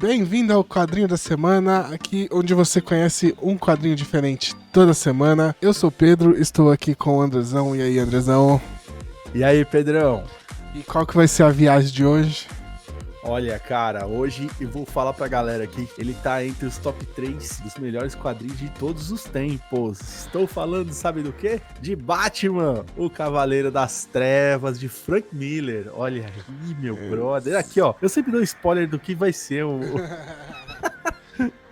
Bem-vindo ao Quadrinho da Semana, aqui onde você conhece um quadrinho diferente toda semana. Eu sou o Pedro, estou aqui com o Andrezão. E aí, Andrezão? E aí, Pedrão? E qual que vai ser a viagem de hoje? Olha, cara, hoje eu vou falar pra galera aqui, ele tá entre os top 3 dos melhores quadrinhos de todos os tempos. Estou falando, sabe do quê? De Batman, o Cavaleiro das Trevas, de Frank Miller. Olha aí, meu brother. Aqui, ó, eu sempre dou spoiler do que vai ser o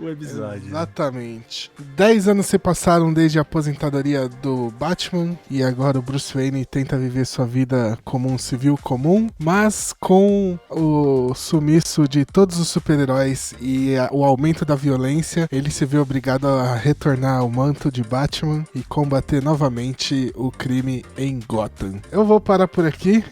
episódio. Exatamente. 10 anos se passaram desde a aposentadoria do Batman e agora o Bruce Wayne tenta viver sua vida como um civil comum, mas com o sumiço de todos os super-heróis e o aumento da violência, ele se vê obrigado a retornar ao manto de Batman e combater novamente o crime em Gotham. Eu vou parar por aqui.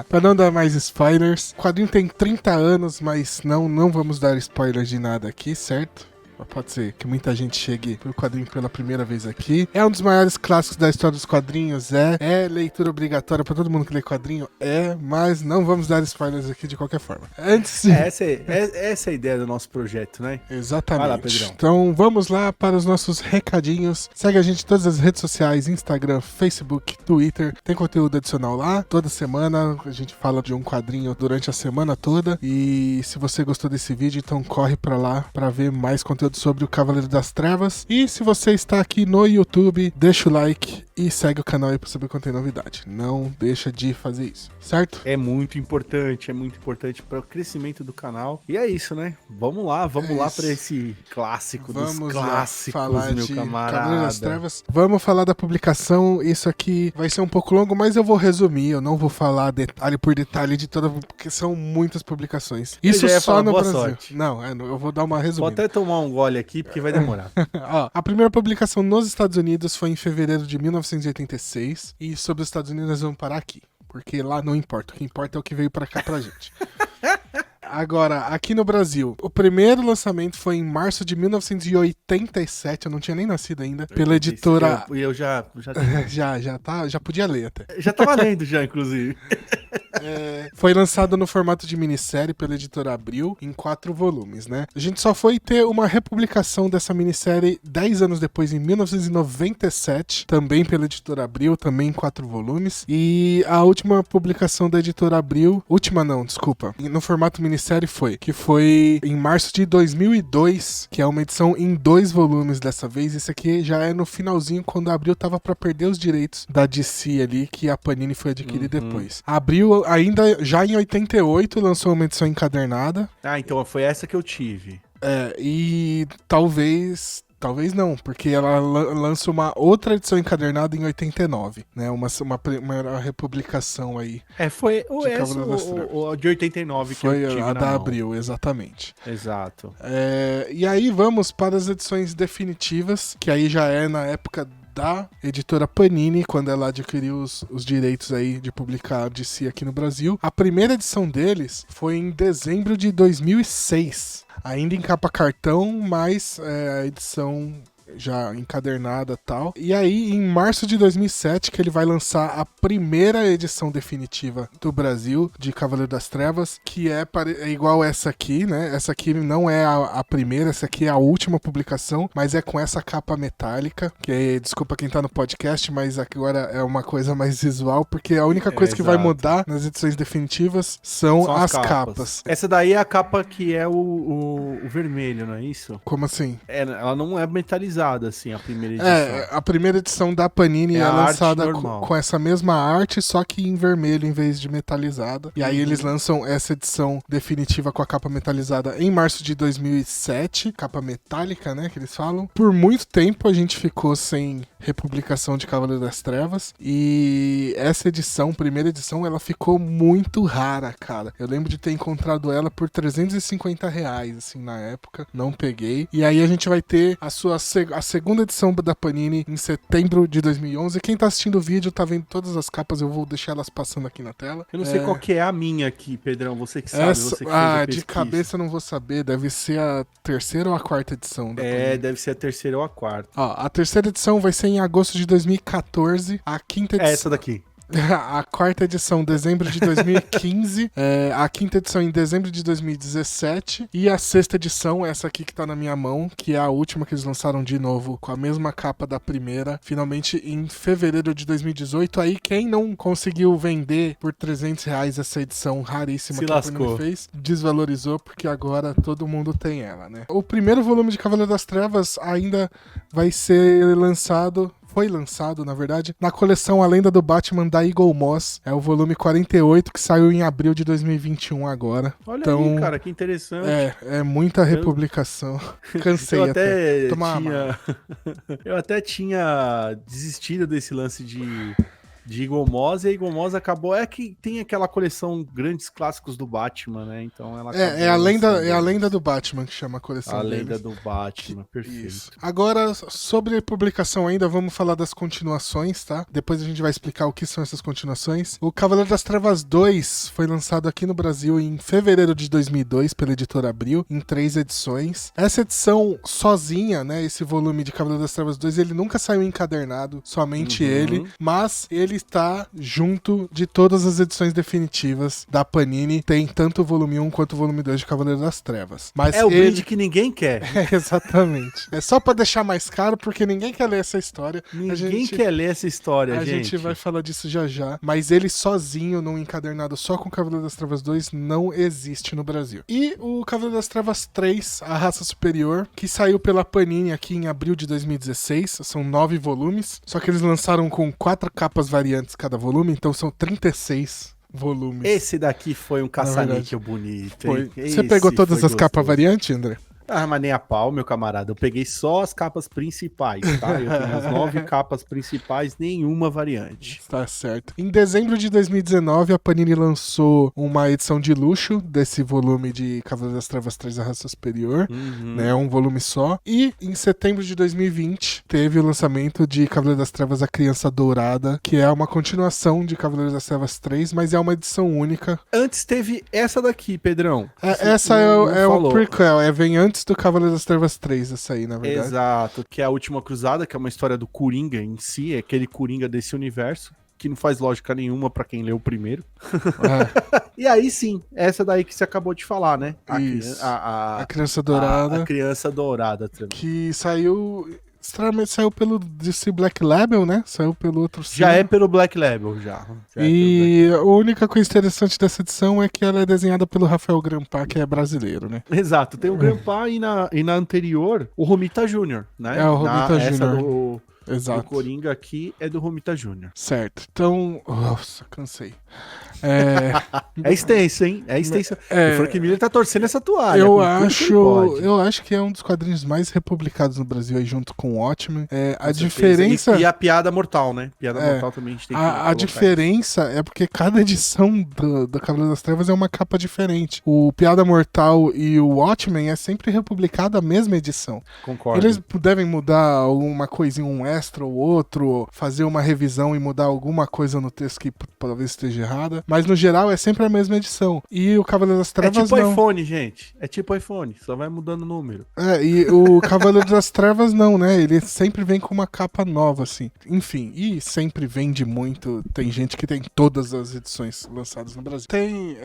Pra não dar mais spoilers. O quadrinho tem 30 anos, mas não vamos dar spoilers de nada aqui, certo? Pode ser que muita gente chegue pro quadrinho pela primeira vez aqui. É um dos maiores clássicos da história dos quadrinhos, é leitura obrigatória pra todo mundo que lê quadrinho, mas não vamos dar spoilers aqui de qualquer forma. Antes de... Essa é a ideia do nosso projeto, né? Exatamente. Vai lá, Pedrão. Então vamos lá para os nossos recadinhos. Segue a gente em todas as redes sociais, Instagram, Facebook, Twitter. Tem conteúdo adicional lá. Toda semana a gente fala de um quadrinho durante a semana toda. E se você gostou desse vídeo, então corre pra lá pra ver mais conteúdo sobre o Cavaleiro das Trevas. E se você está aqui no YouTube, deixa o like e segue o canal aí pra saber quando tem novidade. Não deixa de fazer isso, certo? É muito importante para o crescimento do canal. E é isso, né? Vamos lá para esse clássico dos clássicos, falar meu de camarada. Cavaleiro das Trevas. Vamos falar da publicação. Isso aqui vai ser um pouco longo, mas eu vou resumir. Eu não vou falar detalhe por detalhe de toda, porque são muitas publicações. Isso só no Brasil. Sorte. Não, eu vou dar uma resumida. Vou até tomar um gole aqui, porque vai demorar. Ó, a primeira publicação nos Estados Unidos foi em fevereiro de 1986. E sobre os Estados Unidos nós vamos parar aqui, porque lá não importa. O que importa é o que veio pra cá pra gente. Agora, aqui no Brasil, o primeiro lançamento foi em março de 1987, eu não tinha nem nascido ainda, pela editora... Eu já já podia ler até. Já tava lendo já, inclusive. Foi lançado no formato de minissérie pela editora Abril, em 4 volumes, né? A gente só foi ter uma republicação dessa minissérie 10 anos depois, em 1997, também pela editora Abril, também em 4 volumes. E a última publicação da editora Abril, no formato minissérie foi em março de 2002, que é uma edição em 2 volumes dessa vez. Isso aqui já é no finalzinho, quando a Abril tava pra perder os direitos da DC ali, que a Panini foi adquirir depois. A Abril, ainda já em 88, lançou uma edição encadernada. Ah, então foi essa que eu tive. E talvez não, porque ela lança uma outra edição encadernada em 89, né? Uma republicação aí. Foi o de 89 que foi eu tive a da mão. Abril, exatamente. Exato. E aí vamos para as edições definitivas, que aí já é na época da editora Panini, quando ela adquiriu os direitos aí de publicar a DC aqui no Brasil. A primeira edição deles foi em dezembro de 2006. Ainda em capa cartão, mas a edição já encadernada e tal. E aí, em março de 2007, que ele vai lançar a primeira edição definitiva do Brasil de Cavaleiro das Trevas, que é igual essa aqui, né? Essa aqui não é a primeira, essa aqui é a última publicação, mas é com essa capa metálica, que desculpa quem tá no podcast, mas agora é uma coisa mais visual, porque a única coisa que vai mudar nas edições definitivas são as capas. Essa daí é a capa que é o vermelho, não é isso? Como assim? Ela não é metalizada, assim, a primeira edição. A primeira edição da Panini é lançada com essa mesma arte, só que em vermelho em vez de metalizada. E aí eles lançam essa edição definitiva com a capa metalizada em março de 2007, capa metálica, né, que eles falam. Por muito tempo a gente ficou sem republicação de Cavaleiro das Trevas, e essa edição, primeira edição, ela ficou muito rara, cara. Eu lembro de ter encontrado ela por R$350, assim, na época. Não peguei. E aí a gente vai ter a segunda edição da Panini em setembro de 2011. Quem tá assistindo o vídeo tá vendo todas as capas, eu vou deixar elas passando aqui na tela. Eu não sei qual que é a minha aqui, Pedrão, você que sabe, você que fez a pesquisa. De cabeça eu não vou saber, deve ser a terceira ou a quarta edição da Panini. Deve ser a terceira ou a quarta. A terceira edição vai ser em agosto de 2014, a quinta edição... Essa daqui. A quarta edição, dezembro de 2015. A quinta edição em dezembro de 2017. E a sexta edição, essa aqui que tá na minha mão, que é a última que eles lançaram de novo, com a mesma capa da primeira, finalmente em fevereiro de 2018. Aí quem não conseguiu vender por R$300 essa edição raríssima Se que a lascou. Panini fez, desvalorizou, porque agora todo mundo tem ela, né? O primeiro volume de Cavaleiro das Trevas ainda vai ser lançado... Foi lançado, na verdade, na coleção A Lenda do Batman da Eagle Moss. É o volume 48, que saiu em abril de 2021 agora. Olha então, aí, cara, que interessante. É muita republicação. Cansei até. Eu até tinha desistido desse lance de Eagle Moss, e a Eagle Moss acabou... É que tem aquela coleção Grandes Clássicos do Batman, né? Então ela É a lenda do Batman que chama a coleção A deles. Lenda do Batman, perfeito. Isso. Agora, sobre publicação ainda, vamos falar das continuações, tá? Depois a gente vai explicar o que são essas continuações. O Cavaleiro das Trevas 2 foi lançado aqui no Brasil em fevereiro de 2002 pela editora Abril, em 3 edições. Essa edição sozinha, né, esse volume de Cavaleiro das Trevas 2, ele nunca saiu encadernado, somente ele, mas ele está junto de todas as edições definitivas da Panini. Tem tanto o volume 1 quanto o volume 2 de Cavaleiro das Trevas. Mas é o brinde que ninguém quer. Exatamente. É só pra deixar mais caro, porque ninguém quer ler essa história. Ninguém quer ler essa história, gente. A gente vai falar disso já já. Mas ele sozinho, num encadernado só com o Cavaleiro das Trevas 2, não existe no Brasil. E o Cavaleiro das Trevas 3, A Raça Superior, que saiu pela Panini aqui em abril de 2016. São 9 volumes. Só que eles lançaram com 4 capas variantes cada volume, então são 36 volumes. Esse daqui foi um caça-níquel bonito. Você pegou todas as capas variantes, André? Ah, mas nem a pau, meu camarada. Eu peguei só as capas principais, tá? Eu tenho as 9 capas principais, nenhuma variante. Tá certo. Em dezembro de 2019, a Panini lançou uma edição de luxo desse volume de Cavaleiro das Trevas 3, A Raça Superior, né? Um volume só. E em setembro de 2020, teve o lançamento de Cavaleiro das Trevas, A Criança Dourada, que é uma continuação de Cavaleiro das Trevas 3, mas é uma edição única. Antes teve essa daqui, Pedrão. Essa é o prequel, vem antes do Cavaleiro das Trevas 3, essa aí, na verdade. Exato, que é a Última Cruzada, que é uma história do Coringa em si, é aquele Coringa desse universo, que não faz lógica nenhuma pra quem leu o primeiro. E aí sim, essa daí que você acabou de falar, né? A Criança Dourada. A Criança Dourada também. Que saiu... Extremamente saiu pelo DC Black Label, né? Saiu pelo outro Já é pelo Black Label, já. E a única coisa interessante dessa edição é que ela é desenhada pelo Rafael Grampá, que é brasileiro, né? Exato, tem o Grampá e na anterior, o Romita Jr., né? É, o Romita Jr. Essa Exato. do Coringa aqui é do Romita Jr. Certo. Então, nossa, cansei. É extenso, hein? É extenso. O Frank Miller tá torcendo essa toalha. Eu acho que é um dos quadrinhos mais republicados no Brasil, aí junto com o Watchmen. A diferença... E a Piada Mortal, né? Piada Mortal também a gente tem que A diferença é porque cada edição do Cavaleiro das Trevas é uma capa diferente. O Piada Mortal e o Watchmen é sempre republicado a mesma edição. Concordo. Eles devem mudar alguma coisinha, um extra ou outro, fazer uma revisão e mudar alguma coisa no texto que talvez esteja errada, mas no geral é sempre a mesma edição. E o Cavaleiro das Trevas é tipo não. iPhone, gente. É tipo iPhone, só vai mudando o número. E o Cavaleiro das Trevas não, né? Ele sempre vem com uma capa nova, assim. Enfim, e sempre vende muito. Tem gente que tem todas as edições lançadas no Brasil. Tem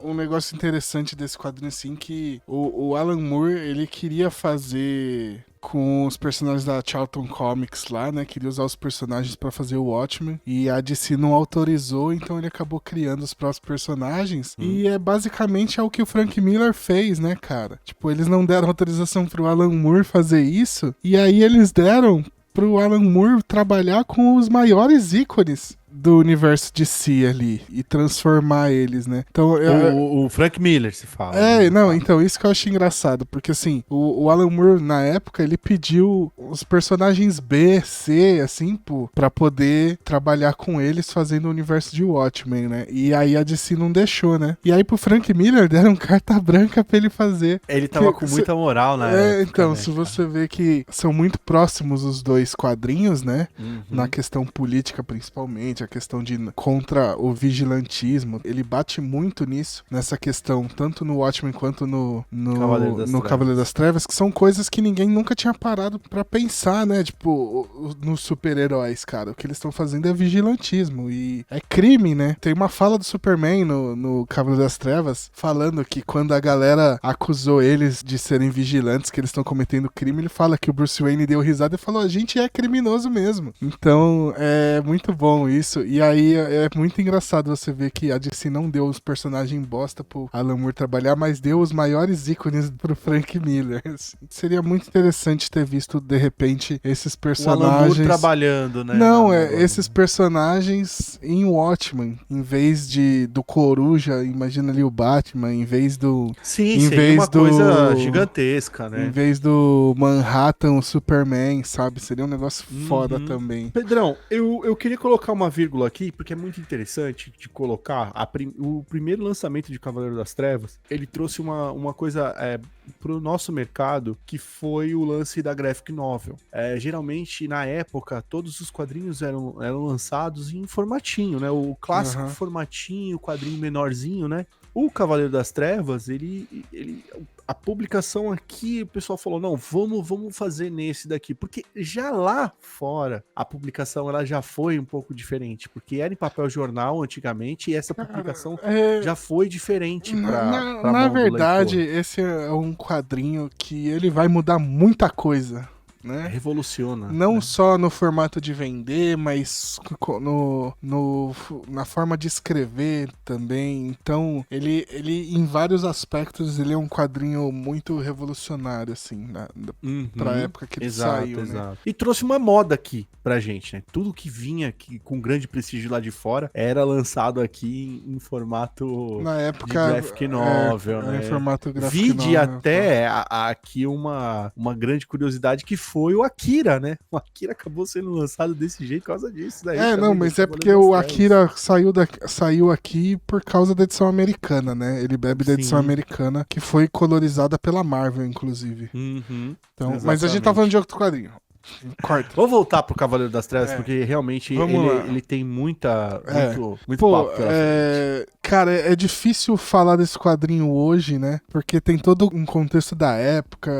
um negócio interessante desse quadrinho, assim, que o Alan Moore, ele queria fazer... com os personagens da Charlton Comics lá, né? Queria usar os personagens pra fazer o Watchmen. E a DC não autorizou, então ele acabou criando os próprios personagens. E é basicamente o que o Frank Miller fez, né, cara? Tipo, eles não deram autorização pro Alan Moore fazer isso. E aí eles deram pro Alan Moore trabalhar com os maiores ícones do universo de si ali e transformar eles, né? Então, o Frank Miller, se fala. Então, isso que eu acho engraçado, porque assim, o Alan Moore, na época, ele pediu os personagens B, C, assim, pra poder trabalhar com eles fazendo o universo de Watchmen, né? E aí a DC não deixou, né? E aí pro Frank Miller deram carta branca pra ele fazer. Ele tava com muita moral, né? Então, se você vê que são muito próximos os dois quadrinhos, né? Na questão política, principalmente, a questão de contra o vigilantismo. Ele bate muito nisso, nessa questão, tanto no Watchmen quanto no Cavaleiro das Trevas, que são coisas que ninguém nunca tinha parado pra pensar, né? Tipo, nos super-heróis, cara. O que eles estão fazendo é vigilantismo e é crime, né? Tem uma fala do Superman no Cavaleiro das Trevas falando que quando a galera acusou eles de serem vigilantes, que eles estão cometendo crime, ele fala que o Bruce Wayne deu risada e falou: a gente é criminoso mesmo. Então, é muito bom isso. E aí, é muito engraçado você ver que a DC não deu os personagens bosta pro Alan Moore trabalhar, mas deu os maiores ícones pro Frank Miller. Seria muito interessante ter visto, de repente, esses personagens... O Alan Moore trabalhando, né? Não, esses personagens em Watchmen, em vez do Coruja, imagina ali o Batman, em vez do... Sim, em seria uma coisa gigantesca, né? Em vez do Manhattan, o Superman, sabe? Seria um negócio foda também. Pedrão, eu queria colocar uma vírgula aqui, porque é muito interessante de colocar o primeiro lançamento de Cavaleiro das Trevas, ele trouxe uma coisa pro nosso mercado, que foi o lance da graphic novel. Geralmente, na época, todos os quadrinhos eram lançados em formatinho, né? O clássico formatinho, quadrinho menorzinho, né? O Cavaleiro das Trevas, a publicação aqui, o pessoal falou, não, vamos fazer nesse daqui, porque já lá fora, a publicação ela já foi um pouco diferente, porque era em papel jornal antigamente, e essa publicação já foi diferente na verdade, esse é um quadrinho que ele vai mudar muita coisa, né? Revoluciona. Não né? só no formato de vender, mas na forma de escrever também. Então, ele em vários aspectos, ele é um quadrinho muito revolucionário, assim, pra época que ele saiu, né? E trouxe uma moda aqui pra gente, né? Tudo que vinha aqui com grande prestígio lá de fora era lançado aqui em formato na época, de graphic novel, né? Em formato graphic Vide novel. até aqui uma grande curiosidade que foi o Akira, né? O Akira acabou sendo lançado desse jeito por causa disso. Daí mas é porque o Akira saiu aqui por causa da edição americana, né? Ele bebe da edição americana, que foi colorizada pela Marvel, inclusive. Então, mas a gente tá falando de outro quadrinho. Corta. Vou voltar pro Cavaleiro das Trevas, porque realmente ele tem muito papo pela frente. Cara, é difícil falar desse quadrinho hoje, né? Porque tem todo um contexto da época,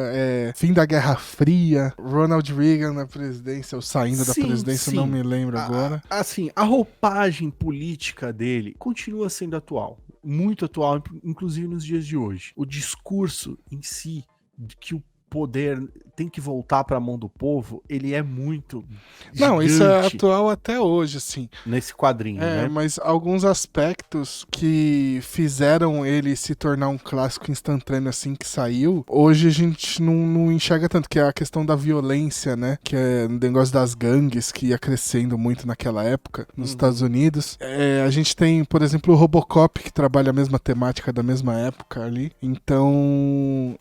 fim da Guerra Fria, Ronald Reagan na presidência, ou saindo da presidência, não me lembro agora. Assim, a roupagem política dele continua sendo atual. Muito atual, inclusive nos dias de hoje. O discurso em si, de que o poder tem que voltar para a mão do povo, ele é muito Não, isso é atual até hoje, assim. Nesse quadrinho, né? Mas alguns aspectos que fizeram ele se tornar um clássico instantâneo assim que saiu, hoje a gente não enxerga tanto, que é a questão da violência, né? Que é o negócio das gangues, que ia crescendo muito naquela época, nos Estados Unidos. A gente tem, por exemplo, o Robocop, que trabalha a mesma temática da mesma época ali. Então...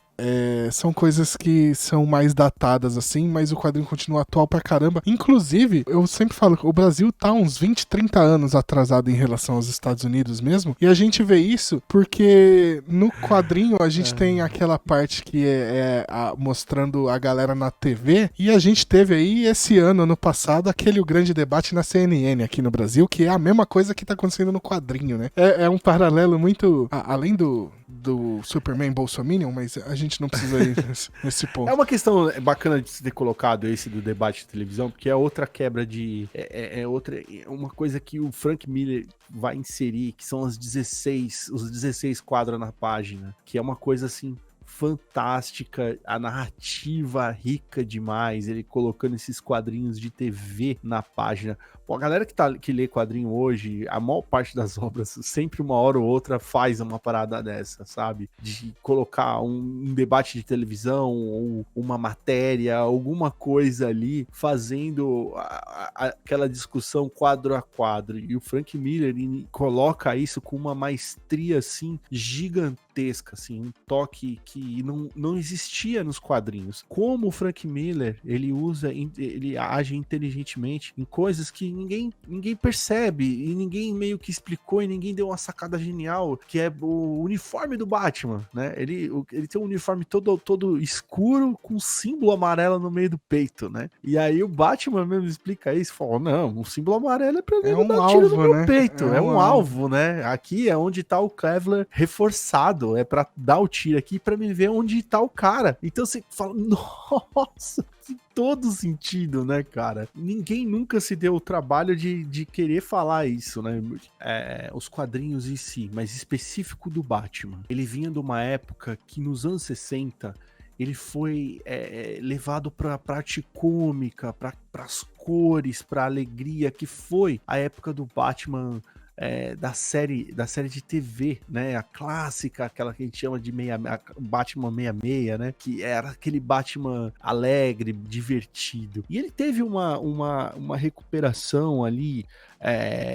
são coisas que são mais datadas, assim, mas o quadrinho continua atual pra caramba. Inclusive, eu sempre falo que o Brasil tá uns 20, 30 anos atrasado em relação aos Estados Unidos mesmo, e a gente vê isso porque no quadrinho a gente tem aquela parte que mostrando a galera na TV, e a gente teve aí esse ano passado, aquele grande debate na CNN aqui no Brasil, que é a mesma coisa que tá acontecendo no quadrinho, né? É um paralelo muito... além do Superman Bolsominion, mas a gente não precisa ir nesse ponto. É uma questão bacana de se ter colocado esse do debate de televisão, porque é outra quebra de... uma coisa que o Frank Miller vai inserir, que são os 16 quadros na página, que é uma coisa assim fantástica, a narrativa rica demais, ele colocando esses quadrinhos de TV na página. Pô, a galera que lê quadrinho hoje, a maior parte das obras, sempre uma hora ou outra faz uma parada dessa, sabe? De colocar um debate de televisão ou uma matéria, alguma coisa ali, fazendo aquela discussão quadro a quadro. E o Frank Miller coloca isso com uma maestria, assim, gigantesca, assim, um toque que não existia nos quadrinhos. Como o Frank Miller, ele age inteligentemente em coisas que ninguém percebe, e ninguém meio que explicou, e ninguém deu uma sacada genial, que é o uniforme do Batman, né? Ele tem um uniforme todo escuro, com símbolo amarelo no meio do peito, né? E aí o Batman mesmo explica isso, fala, não, o símbolo amarelo é pra mim dar tiro no meu peito, é um alvo, né? Aqui é onde tá o Kevlar reforçado, é pra dar o tiro aqui, pra me ver onde tá o cara. Então você fala, nossa, tem todo sentido, né, cara? Ninguém nunca se deu o trabalho de querer falar isso, né? Os quadrinhos em si, mas específico do Batman. Ele vinha de uma época que nos anos 60 ele foi levado pra arte cômica, pras cores, pra alegria, que foi a época do Batman da série de TV, né? A clássica, aquela que a gente chama de Batman 66, né? Que era aquele Batman alegre, divertido. E ele teve uma recuperação ali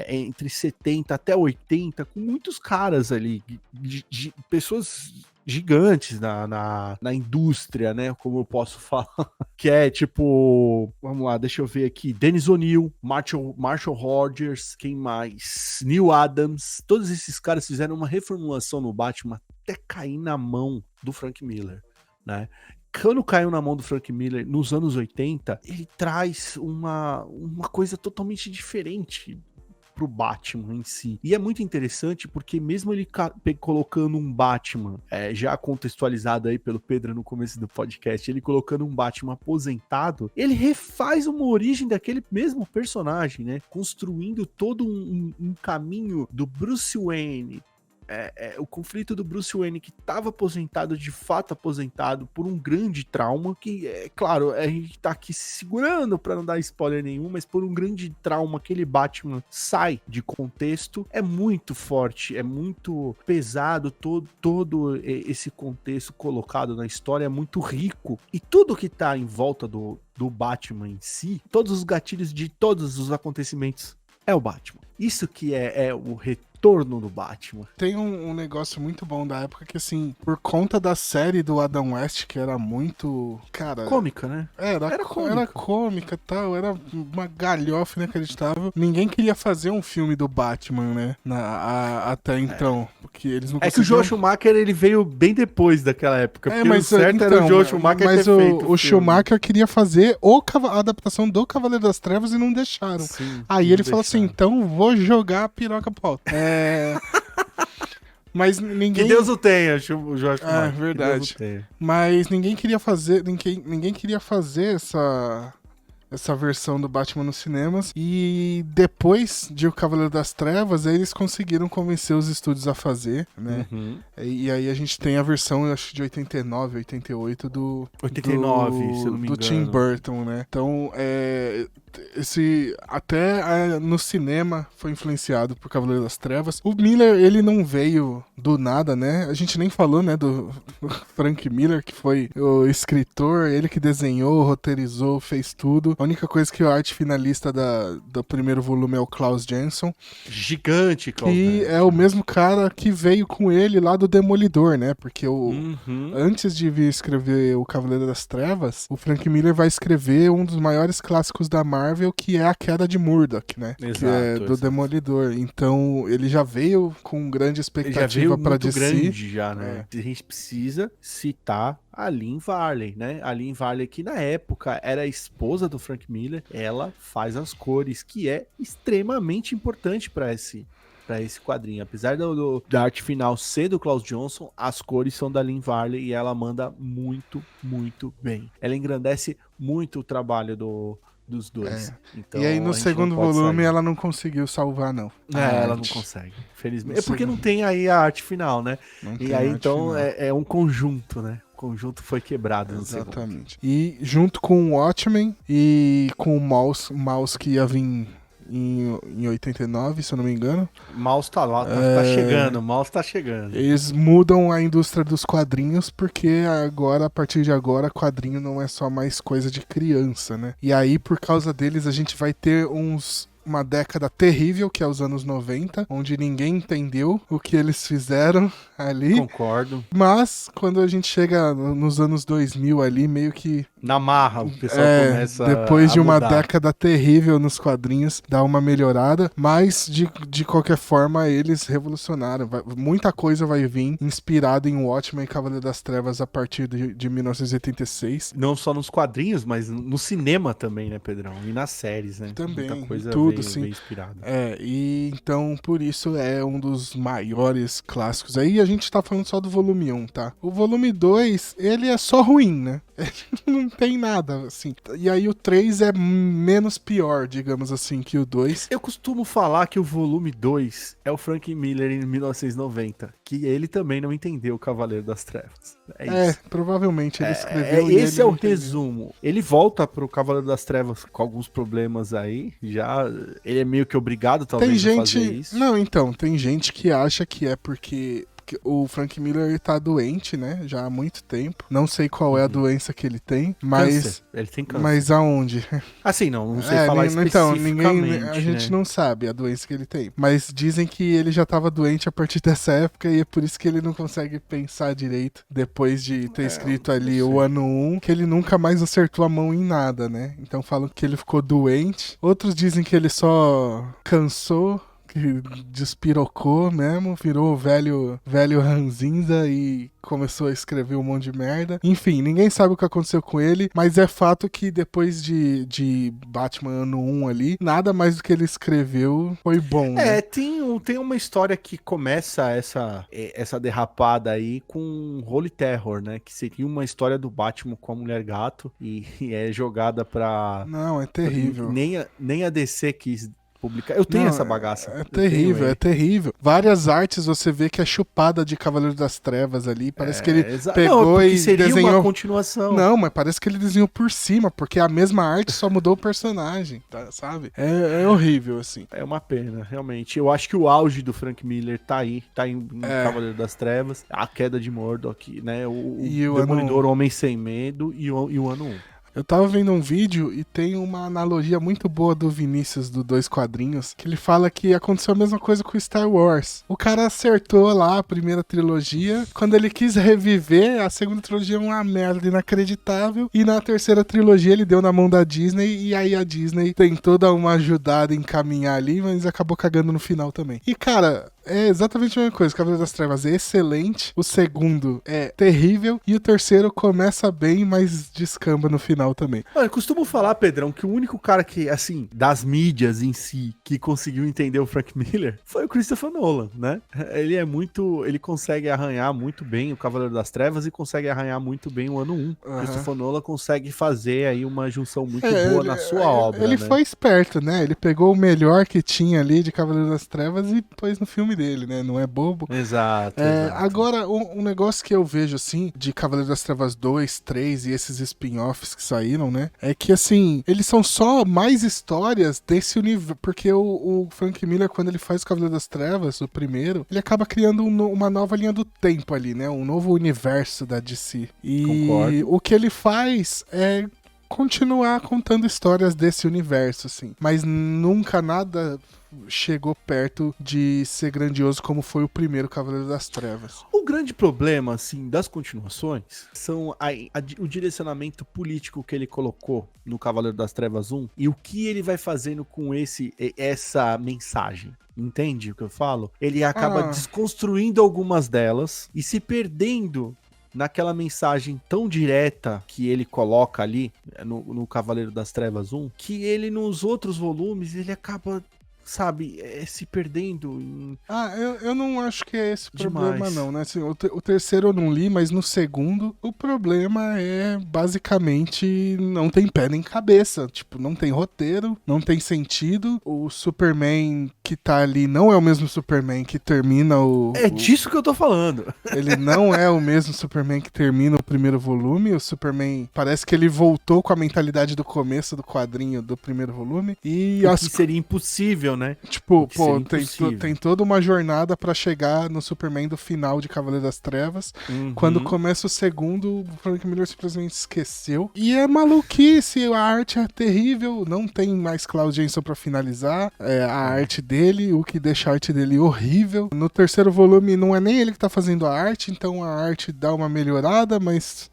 entre 70 até 80, com muitos caras ali, de pessoas gigantes na indústria, né? Como eu posso falar. Que é tipo, vamos lá, deixa eu ver aqui. Dennis O'Neil, Marshall Rogers, quem mais? Neil Adams. Todos esses caras fizeram uma reformulação no Batman até cair na mão do Frank Miller, né? Quando caiu na mão do Frank Miller nos anos 80, ele traz uma coisa totalmente diferente pro Batman em si. E é muito interessante porque mesmo ele colocando um Batman, já contextualizado aí pelo Pedro no começo do podcast, ele colocando um Batman aposentado, ele refaz uma origem daquele mesmo personagem, né? Construindo todo um caminho do Bruce Wayne, o conflito do Bruce Wayne, que estava aposentado, de fato aposentado, por um grande trauma, que, claro, a gente tá aqui se segurando para não dar spoiler nenhum, mas por um grande trauma, aquele Batman sai de contexto, é muito forte, é muito pesado, todo esse contexto colocado na história é muito rico, e tudo que tá em volta do Batman em si, todos os gatilhos de todos os acontecimentos, é o Batman. Isso que é o retorno do Batman. Tem um negócio muito bom da época que, assim, por conta da série do Adam West, que era muito, cara... cômica, né? Era cômica e tal, era uma galhofa inacreditável. Ninguém queria fazer um filme do Batman, né? Até então. Porque eles não conseguiam... que o Joel Schumacher, ele veio bem depois daquela época. Porque mas, o certo então, era o Joel Schumacher mas ter feito o Schumacher queria fazer a adaptação do Cavaleiro das Trevas e não deixaram. Sim, aí ele falou assim, então vou jogar a piroca pro alto. Mas ninguém... Que Deus o tenha, o Jorge Schumacher. É verdade. Mas ninguém queria fazer essa versão do Batman nos cinemas. E depois de O Cavaleiro das Trevas, eles conseguiram convencer os estúdios a fazer, né? Uhum. E aí a gente tem a versão, eu acho, de 89, 88 do... 89, se eu não me engano. Do Tim Burton, né? Então, até no cinema foi influenciado por Cavaleiro das Trevas. O Miller, ele não veio do nada, né? A gente nem falou, né, do Frank Miller, que foi o escritor, ele que desenhou, roteirizou, fez tudo. A única coisa que o arte finalista do primeiro volume é o Klaus Janson. Gigante, Klaus Que Janson. é o mesmo cara que veio com ele lá do Demolidor, né? Porque antes de vir escrever o Cavaleiro das Trevas, o Frank Miller vai escrever um dos maiores clássicos da Marvel, que é A Queda de Murdoch, né? Exato, que é do Demolidor. Então, ele já veio com grande expectativa pra DC. Grande já, né? A gente precisa citar a Lynn Varley, né? A Lynn Varley, que na época era a esposa do Frank Miller, ela faz as cores, que é extremamente importante para esse quadrinho. Apesar da arte final ser do Klaus Janson, as cores são da Lynn Varley e ela manda muito, muito bem. Ela engrandece muito o trabalho dos dois. Então, e aí no segundo volume ela não conseguiu salvar, não. Ela não consegue, felizmente. É porque não tem aí a arte final, né? E aí então é um conjunto, né? O conjunto foi quebrado. Exatamente. E junto com o Watchmen e com o Mouse que ia vir em 89, se eu não me engano. Mouse tá lá, tá chegando, Mouse tá chegando. Eles mudam a indústria dos quadrinhos porque agora, a partir de agora, quadrinho não é só mais coisa de criança, né? E aí, por causa deles, a gente vai ter uns uma década terrível, que é os anos 90, onde ninguém entendeu o que eles fizeram ali. Concordo. Mas, quando a gente chega nos anos 2000 ali, meio que... Na marra, o pessoal começa depois de a uma mudar. década terrível nos quadrinhos, dá uma melhorada, mas de qualquer forma eles revolucionaram. Muita coisa vai vir inspirada em Watchmen e Cavaleiro das Trevas a partir de 1986. Não só nos quadrinhos, mas no cinema também, né, Pedrão? E nas séries, né? Também, muita coisa tudo, veio, sim. veio inspirada. E então por isso é um dos maiores clássicos. Aí a gente tá falando só do volume 1, tá? O volume 2, ele é só ruim, né? Não tem nada, assim. E aí o 3 é menos pior, digamos assim, que o 2. Eu costumo falar que o volume 2 é o Frank Miller em 1990, que ele também não entendeu o Cavaleiro das Trevas. É isso. Provavelmente ele escreveu e esse ele é o não entendeu. resumo. Ele volta pro Cavaleiro das Trevas com alguns problemas aí, já ele é meio que obrigado talvez Tem a fazer gente... isso. Não, então, tem gente que acha que é porque o Frank Miller ele tá doente, né? Já há muito tempo. Não sei qual é a doença que ele tem, mas... Câncer. Ele tem câncer. Mas aonde? Assim, não sei falar então, especificamente, a gente né? não sabe a doença que ele tem. Mas dizem que ele já tava doente a partir dessa época e é por isso que ele não consegue pensar direito depois de ter escrito ali o ano 1, que ele nunca mais acertou a mão em nada, né? Então falam que ele ficou doente. Outros dizem que ele só cansou, que despirocou mesmo, virou velho ranzinza e começou a escrever um monte de merda. Enfim, ninguém sabe o que aconteceu com ele, mas é fato que depois de Batman ano 1 ali, nada mais do que ele escreveu foi bom, né? Tem uma história que começa essa derrapada aí com Holy Terror, né? Que seria uma história do Batman com a Mulher Gato e é jogada pra... Não, é terrível. Nem a DC quis publicar. Eu tenho essa bagaça. É terrível, é terrível. Várias artes você vê que é chupada de Cavaleiro das Trevas ali. Parece que ele pegou e seria desenhou... uma continuação. Não, mas parece que ele desenhou por cima, porque a mesma arte só mudou o personagem, tá, sabe? É horrível, assim. É uma pena, realmente. Eu acho que o auge do Frank Miller tá em Cavaleiro das Trevas, a queda de Murdoch, né? O Demolidor Homem Sem Medo e o ano 1. Eu tava vendo um vídeo e tem uma analogia muito boa do Vinícius do Dois Quadrinhos, que ele fala que aconteceu a mesma coisa com Star Wars. O cara acertou lá a primeira trilogia, quando ele quis reviver, a segunda trilogia é uma merda inacreditável, e na terceira trilogia ele deu na mão da Disney, e aí a Disney tentou dar uma ajudada em encaminhar ali, mas acabou cagando no final também. E cara... é exatamente a mesma coisa. Cavaleiro das Trevas é excelente, o segundo é terrível e o terceiro começa bem, mas descamba no final também. Eu costumo falar, Pedrão, que o único cara que, assim, das mídias em si, que conseguiu entender o Frank Miller foi o Christopher Nolan, né? Ele consegue arranhar muito bem o Cavaleiro das Trevas e consegue arranhar muito bem o ano 1. Christopher Nolan consegue fazer aí uma junção muito boa na sua obra, Ele né? foi esperto, né? Ele pegou o melhor que tinha ali de Cavaleiro das Trevas e pôs no filme dele, né? Não é bobo. Exato. Agora, um negócio que eu vejo, assim, de Cavaleiro das Trevas 2, 3 e esses spin-offs que saíram, né? É que, assim, eles são só mais histórias desse universo. Porque o Frank Miller, quando ele faz o Cavaleiro das Trevas, o primeiro, ele acaba criando uma nova linha do tempo ali, né? Um novo universo da DC. E Concordo. o que ele faz é continuar contando histórias desse universo, assim. Mas nunca nada chegou perto de ser grandioso como foi o primeiro Cavaleiro das Trevas. O grande problema, assim, das continuações são o direcionamento político que ele colocou no Cavaleiro das Trevas 1 e o que ele vai fazendo com essa mensagem. Entende o que eu falo? Ele acaba desconstruindo algumas delas e se perdendo naquela mensagem tão direta que ele coloca ali no Cavaleiro das Trevas 1, que ele nos outros volumes ele acaba, sabe, se perdendo em... Eu não acho que é esse o problema, Demais. não, né? Assim, o terceiro eu não li, mas no segundo, o problema é, basicamente, não tem pé nem cabeça. Tipo, não tem roteiro, não tem sentido. O Superman que tá ali não é o mesmo Superman que termina disso que eu tô falando. Ele não é o mesmo Superman que termina o primeiro volume. O Superman parece que ele voltou com a mentalidade do começo do quadrinho do primeiro volume. E Que seria impossível, impossível, né? Tipo, Que seria pô, impossível. tem toda uma jornada pra chegar no Superman do final de Cavaleiro das Trevas. Quando começa o segundo, o Frank Miller simplesmente esqueceu. E é maluquice, a arte é terrível, não tem mais Klaus Jensen pra finalizar a arte dele, o que deixa a arte dele horrível. No terceiro volume não é nem ele que tá fazendo a arte, então a arte dá uma melhorada, mas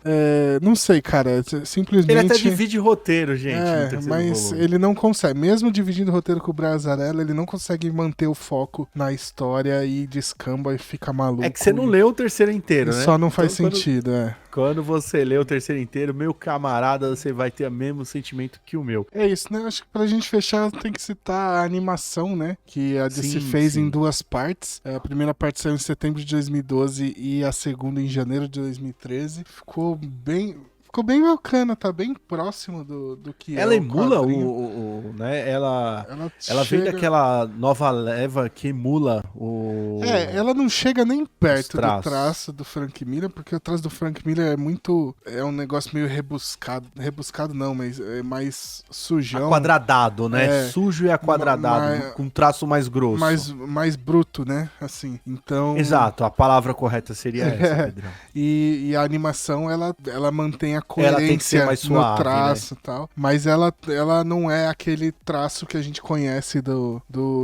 não sei, cara, simplesmente... Ele até divide roteiro, gente, no terceiro mas volume. ele não consegue, mesmo dividindo o roteiro com o Brazzarella, ele não consegue manter o foco na história e descamba e fica maluco. É que você não leu o terceiro inteiro, né? Só não faz Então, sentido, Quando você lê o terceiro inteiro, meu camarada, você vai ter o mesmo sentimento que o meu. É isso, né? Acho que pra gente fechar tem que citar a animação, né? Que a DC fez em 2 partes. A primeira parte saiu em setembro de 2012 e a segunda em janeiro de 2013. Ficou bem bacana, tá bem próximo do que Ela é o emula quadrinho. né? Ela vem chega... daquela nova leva que emula o... ela não chega nem perto do traços. traço do Frank Miller, porque o traço do Frank Miller é um negócio meio rebuscado. Rebuscado não, mas é mais sujão. Aquadradado, né? Sujo e aquadradado, com traço mais grosso. Mais bruto, né? Assim, então... Exato, a palavra correta seria essa, Pedrão. E a animação, ela mantém a coerência tem que ser mais suave, no traço e tal. Mas ela não é aquele traço que a gente conhece do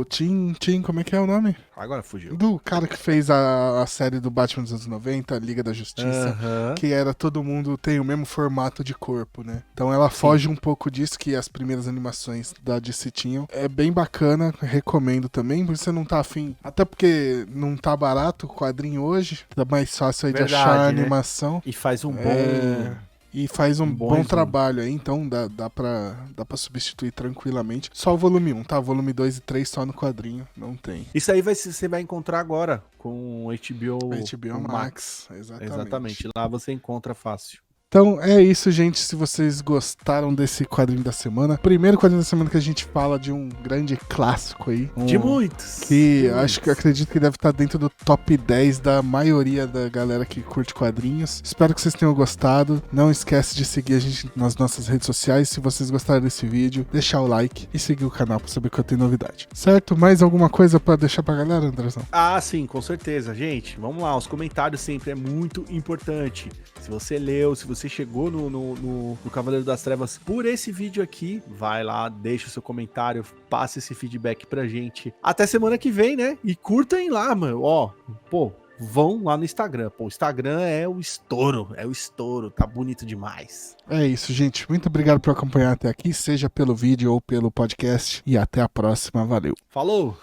Tim, como é que é o nome? Agora fugiu. Do cara que fez a série do Batman dos anos 90, Liga da Justiça, que era todo mundo tem o mesmo formato de corpo, né? Então ela foge um pouco disso que as primeiras animações da DC tinham. É bem bacana, recomendo também, porque você não tá afim, até porque não tá barato o quadrinho hoje, tá mais fácil aí de achar a animação. E faz um bom... E faz um bom trabalho aí, então dá pra substituir tranquilamente. Só o volume 1, tá? Volume 2 e 3 só no quadrinho, não tem. Isso aí você vai encontrar agora com o HBO Max. Exatamente, lá você encontra fácil. Então é isso, gente. Se vocês gostaram desse quadrinho da semana, primeiro quadrinho da semana que a gente fala de um grande clássico aí. De muitos. Que acredito que deve estar dentro do top 10 da maioria da galera que curte quadrinhos. Espero que vocês tenham gostado. Não esquece de seguir a gente nas nossas redes sociais. Se vocês gostaram desse vídeo, deixar o like e seguir o canal pra saber que eu tenho novidade. Certo? Mais alguma coisa pra deixar pra galera, Andrezão? Ah, sim, com certeza. Gente, vamos lá. Os comentários sempre é muito importante. Se você leu, se você chegou no Cavaleiro das Trevas por esse vídeo aqui, vai lá, deixa o seu comentário, passe esse feedback pra gente. Até semana que vem, né? E curtem lá, mano. Ó, pô, vão lá no Instagram. Pô, o Instagram é o estouro, tá bonito demais. É isso, gente. Muito obrigado por acompanhar até aqui, seja pelo vídeo ou pelo podcast. E até a próxima. Valeu. Falou!